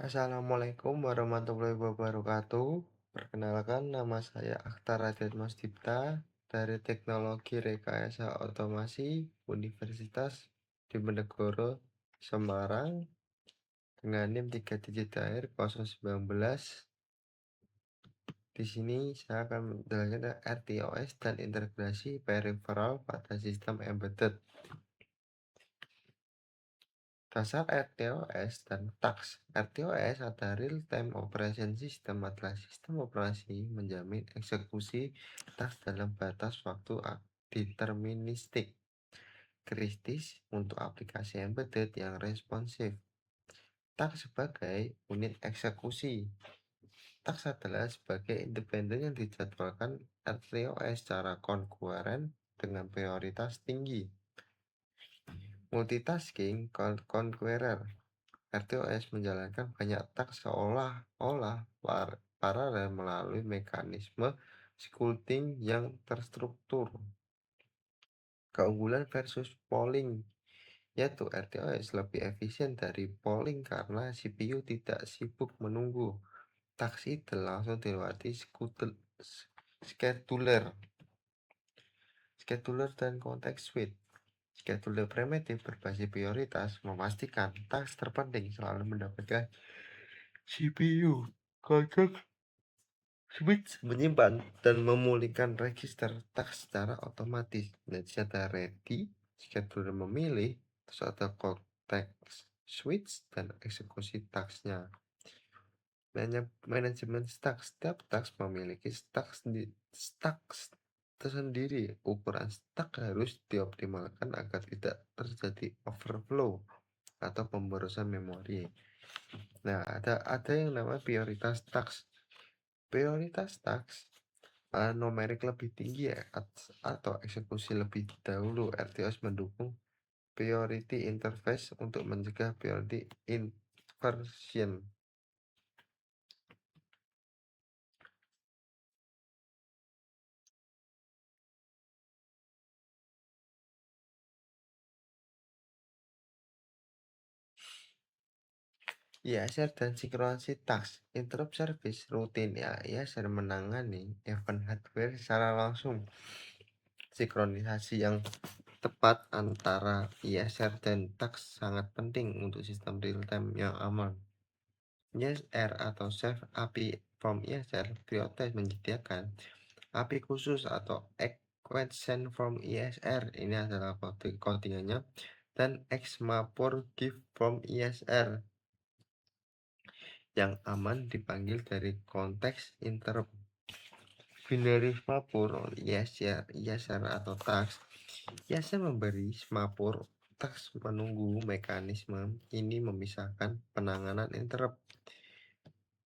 Assalamualaikum warahmatullahi wabarakatuh. Perkenalkan, nama saya Akhtar Radit Masdipta dari Teknologi Rekayasa Otomasi Universitas Diponegoro, Semarang dengan NIM 3 digit akhir 019. Di sini saya akan menjelaskan RTOS dan integrasi peripheral pada sistem embedded. Dasar RTOS dan TAX. RTOS adalah Real Time Operation System adalah sistem operasi menjamin eksekusi TAX dalam batas waktu deterministik kritis untuk aplikasi embedded yang responsif. TAX sebagai unit eksekusi. TAX adalah sebagai independen yang dijadwalkan RTOS secara konkuren dengan prioritas tinggi. Multitasking Conqueror. RTOS menjalankan banyak task seolah-olah paralel melalui mekanisme sculpting yang terstruktur. Keunggulan versus polling, yaitu RTOS lebih efisien dari polling karena CPU tidak sibuk menunggu. Task itu langsung dilewati scheduler dan context switch. Scheduler primitif berbasis prioritas memastikan task terpenting selalu mendapatkan CPU. Context switch menyimpan dan memulihkan register task secara otomatis. Data ready, scheduler memilih, terus ada context switch dan eksekusi tasknya. Manajemen stack. Setiap task memiliki stack tersendiri. Ukuran stack harus dioptimalkan agar tidak terjadi overflow atau pemborosan memori. Nah, ada yang namanya prioritas task. Prioritas task numerik lebih tinggi atau eksekusi lebih dahulu. RTOS mendukung priority interface untuk mencegah priority inversion. ISR dan sinkronisasi task. Interrupt service rutin ISR menangani event hardware secara langsung. Sinkronisasi yang tepat antara ISR dan task sangat penting untuk sistem real time yang aman. ISR atau Save API from ISR prioritas menyediakan API khusus atau Equation from ISR. Ini adalah codingannya. Dan XMapper Give from ISR yang aman dipanggil dari konteks interrupt. Binary Mapur ISR atau task. ISR memberi Mapur task menunggu. Mekanisme ini memisahkan penanganan interrupt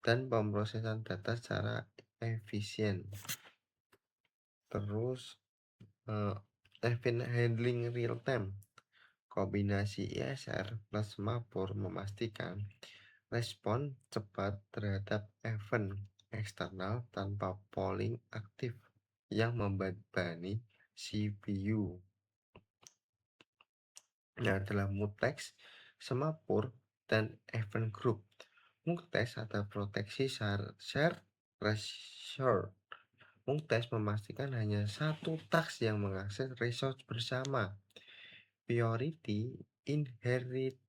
dan pemrosesan data secara efisien. Terus event handling real time. Kombinasi ISR plus Mapur memastikan respon cepat terhadap event eksternal tanpa polling aktif yang membebani CPU. Ini adalah mutex, semapur, dan event group. Mutex ada proteksi share resource. Mutex memastikan hanya satu task yang mengakses resource bersama. Priority inheritance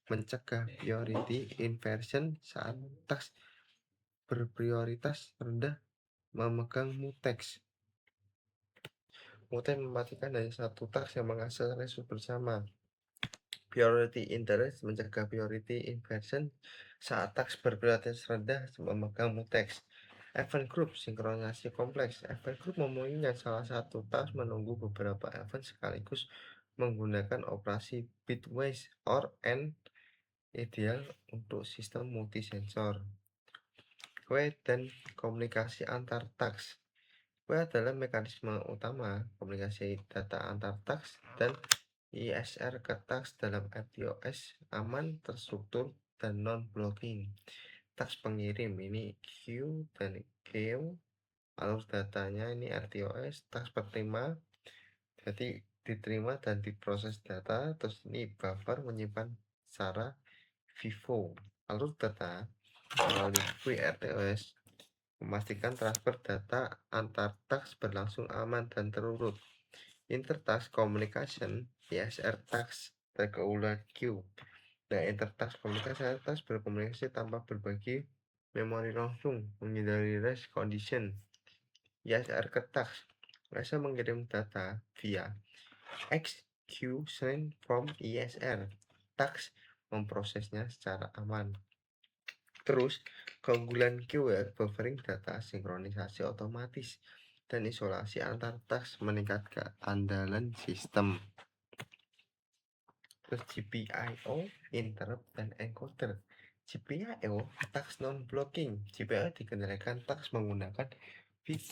mencegah priority inversion saat task berprioritas rendah memegang mutex. Mutex mematikan dari satu task yang mengakses resource bersama. Priority interest mencegah priority inversion saat task berprioritas rendah memegang mutex. Event group sinkronisasi kompleks. Event group memungkinkan salah satu task menunggu beberapa event sekaligus menggunakan operasi bitwise or AND, ideal untuk sistem multisensor. Queue dan komunikasi antar task. Queue adalah mekanisme utama komunikasi data antar task dan ISR ke task dalam RTOS aman, terstruktur, dan non-blocking. Task pengirim ini queue dan queue, alur datanya ini RTOS, task penerima jadi diterima dan diproses data, terus ini buffer menyimpan secara FIFO. Alur data melalui FreeRTOS memastikan transfer data antar task berlangsung aman dan terurut. Intertask Communication ISR task terkeulang queue. Nah, intertask komunikasi task berkomunikasi tanpa berbagi memori langsung, menghindari race condition. ISR ke task bisa mengirim data via execution from ISR. Task memprosesnya secara aman. Terus, keunggulan keyword buffering data, sinkronisasi otomatis, dan isolasi antar task meningkatkan keandalan sistem. Terus GPIO, interrupt, dan encoder. GPIO, task non-blocking. GPIO dikendalikan task menggunakan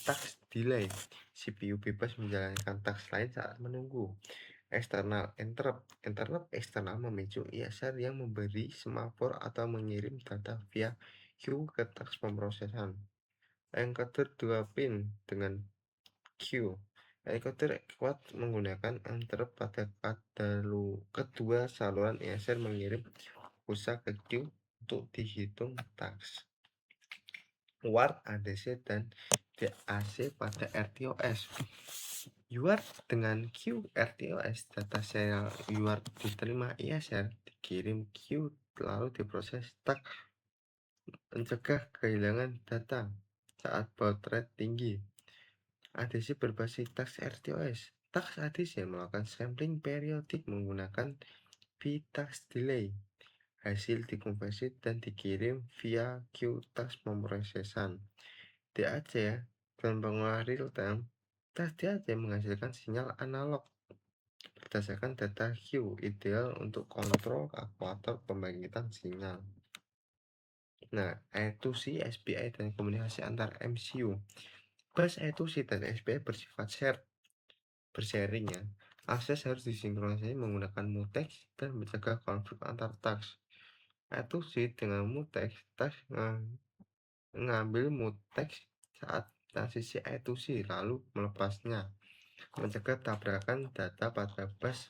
task delay. CPU bebas menjalankan task lain saat menunggu. External interrupt. Interrupt eksternal memicu ISR yang memberi semafor atau mengirim data via queue ke task pemrosesan. Encoder 2 pin dengan queue. Encoder kuat menggunakan interrupt pada kedua saluran ISR mengirim pulsa ke queue untuk dihitung task. UART, ADC, dan DAC pada RTOS. UART dengan queue RTOS, data serial UART diterima ISR, dikirim queue lalu diproses task, mencegah kehilangan data saat baud rate tinggi. ADC berbasis task RTOS. Task ADC melakukan sampling periodik menggunakan task delay. Hasil dikonversi dan dikirim via queue task pemrosesan. DAC dan pengolah real time. Task DAC menghasilkan sinyal analog berdasarkan data queue, ideal untuk kontrol aktuator pembangkitan sinyal. Nah, I2C, SPI, dan komunikasi antar MCU. Bus I2C dan SPI bersifat bersharing ya. Akses harus disinkronisasi menggunakan mutex dan mencegah konflik antar task. I2C dengan mutex, task mengambil mutex saat transisi I2C lalu melepasnya, mencegah tabrakan data pada bus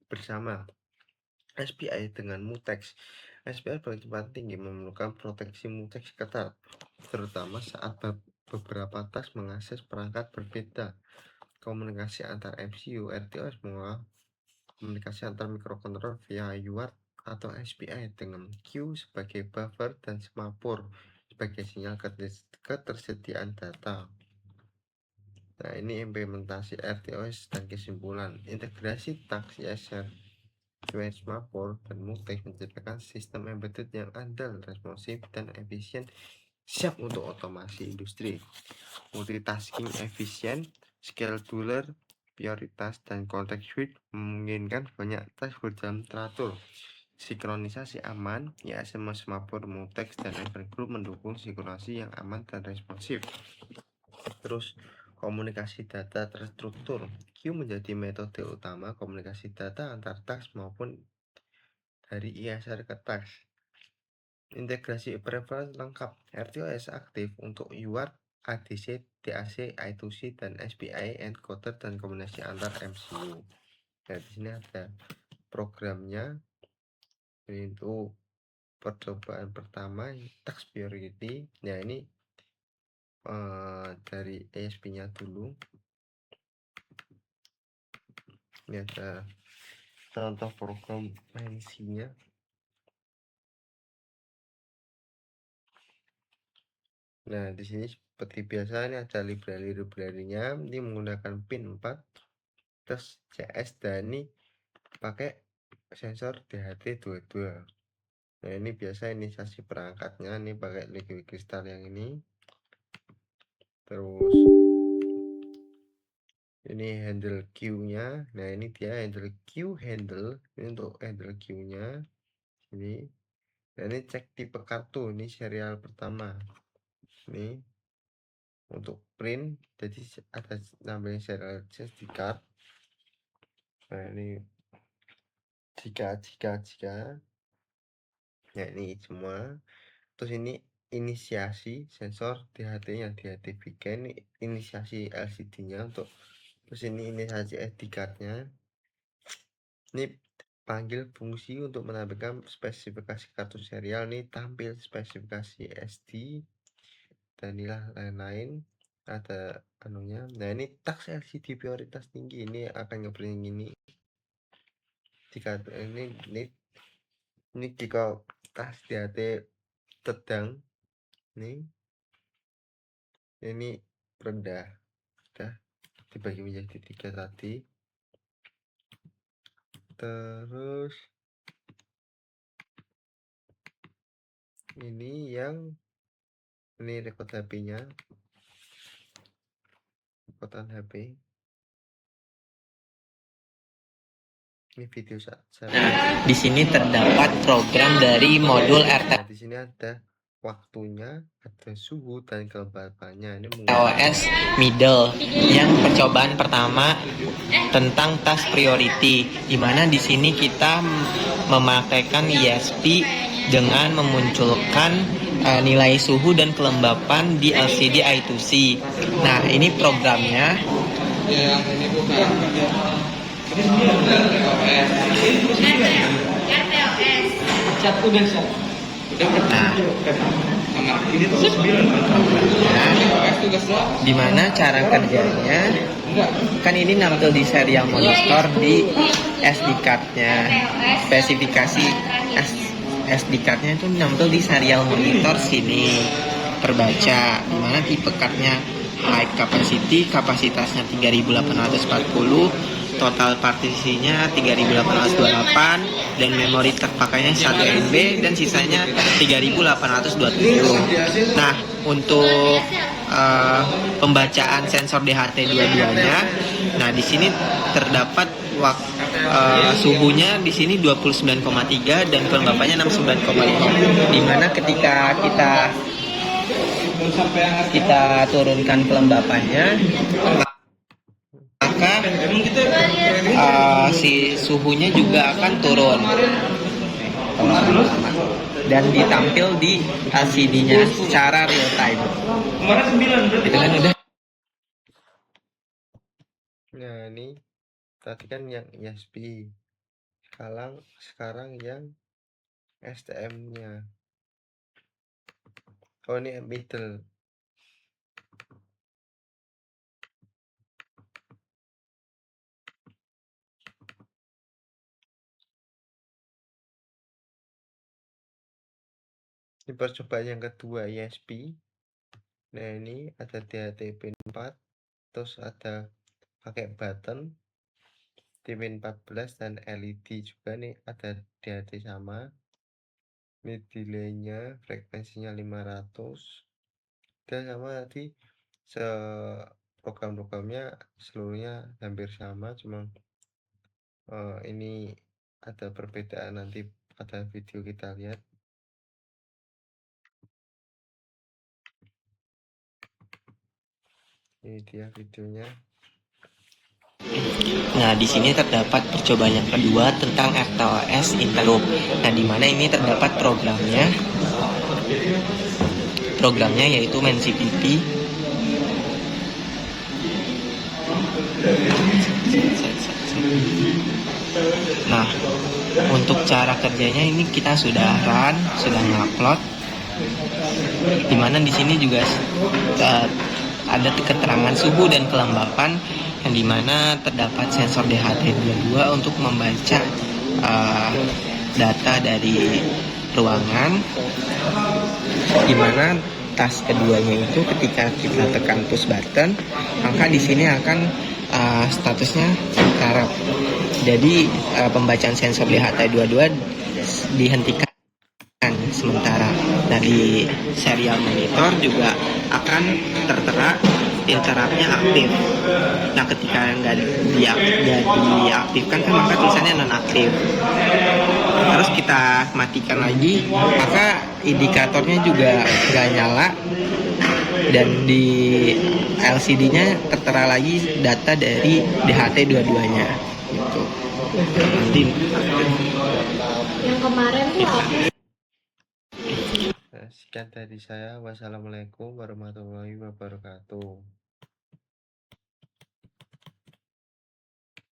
bersama. SPI dengan mutex. SPI berkecepatan tinggi memerlukan proteksi mutex ketat, terutama saat beberapa task mengakses perangkat berbeda. Komunikasi antar MCU RTOS mengolah komunikasi antar mikrokontroller via UART atau SPI dengan queue sebagai buffer dan semaphore sebagai sinyal ketersediaan data. Nah, ini implementasi RTOS dan kesimpulan. Integrasi task ISR, QoS semaphore, dan mutex menciptakan sistem embedded yang andal, responsif, dan efisien, siap untuk otomasi industri. Multitasking efisien, scheduler, prioritas, dan context switch memungkinkan banyak task berjalan teratur. Sinkronisasi aman, ISM semaphore, mutex, dan event group mendukung sinkronisasi yang aman dan responsif. Terus komunikasi data terstruktur. Queue menjadi metode utama komunikasi data antar task maupun dari ISR ke task. Integrasi preference lengkap. RTOS aktif untuk UART, ADC, DAC, I2C, dan SPI, encoder, dan kombinasi antar MCU. Nah, di sini ada programnya. Itu percobaan pertama task priority. Nah, ini dari ASP-nya dulu. Ini ada contoh program mensinya. Nah, di sini seperti biasa ini ada library-nya. Ini menggunakan pin 4. Terus CS dan ini pakai sensor DHT22. Nah, ini biasa inisiasi perangkatnya ini pakai liquid crystal yang ini. Terus ini handle Q-nya. Nah, ini dia handle Q handle. Ini untuk handle Q-nya. Ini. Nah, ini cek tipe kartu. Ini serial pertama. Ini untuk print. Jadi ada namanya serial SD card. Nah, ini jika. Ya, ini semua. Terus ini inisiasi sensor DHT yang DHT ini inisiasi LCD-nya untuk. Terus ini inisiasi SD card-nya. Ini panggil fungsi untuk menampilkan spesifikasi kartu serial. Nih tampil spesifikasi SD dan inilah lain-lain, ada anunya. Nah ini tax LCD prioritas tinggi, ini akan ngeprint ini jika ini jika tas DHT sedang nih, ini rendah, sudah dibagi menjadi 3 tadi. Terus ini rekod HP-nya, rekodan HP. Ini video saya. Nah, di sini terdapat program dari modul Nah, di sini ada waktunya, ada suhu dan kelembapannya. Ini RTOS middle yang percobaan pertama tentang task priority, di mana di sini kita memakaikan ESP dengan memunculkan nilai suhu dan kelembapan di LCD I2C. Nah, ini programnya. Dimana cara kerjanya, kan ini nampil di serial monitor di SD card-nya. Spesifikasi SD card-nya itu nampil di serial monitor sini, terbaca. Dimana tipe card-nya high capacity, kapasitasnya 3840, total partisinya 3828, dan memori terpakainya 1 MB dan sisanya 3827. Nah, untuk pembacaan sensor DHT dua-duanya, nah di sini terdapat suhunya di sini 29,3 dan kelembapannya 69,5. Dimana ketika kita turunkan kelembapannya, maka si suhunya juga akan turun dan ditampil di LCD-nya secara real time. Itu kan udah. Nah ini tadi kan yang ESP, sekarang yang STM-nya. Oh ini middle. Ini percobaan yang kedua ESP. Nah ini ada DHT pin 4, terus ada pakai button di pin 14 dan LED juga. Nih ada DHT sama. Ini delaynya, frekuensinya 500, dan sama tadi program-programnya seluruhnya hampir sama, cuma ini ada perbedaan nanti pada video kita lihat. Ini dia videonya. Nah, di sini terdapat percobaan yang kedua tentang RTOS interrupt. Nah, di mana ini terdapat programnya yaitu MenCPP. Nah, untuk cara kerjanya ini kita sudah ngupload. Dimana di sini juga ada keterangan suhu dan kelembapan, yang dimana terdapat sensor DHT22 untuk membaca data dari ruangan. Dimana tas keduanya itu ketika kita tekan push button, maka di sini akan statusnya karat. Jadi pembacaan sensor DHT22 dihentikan sementara. Nah, di serial monitor juga akan tertera interruptnya aktif. Nah, ketika nggak diaktifkan kan maka tulisannya nonaktif. Terus kita matikan lagi, maka indikatornya juga nggak nyala, dan di LCD-nya tertera lagi data dari DHT dua-duanya gitu. Nanti yang kemarin tuh apa? Sekian dari saya. Wassalamualaikum warahmatullahi wabarakatuh.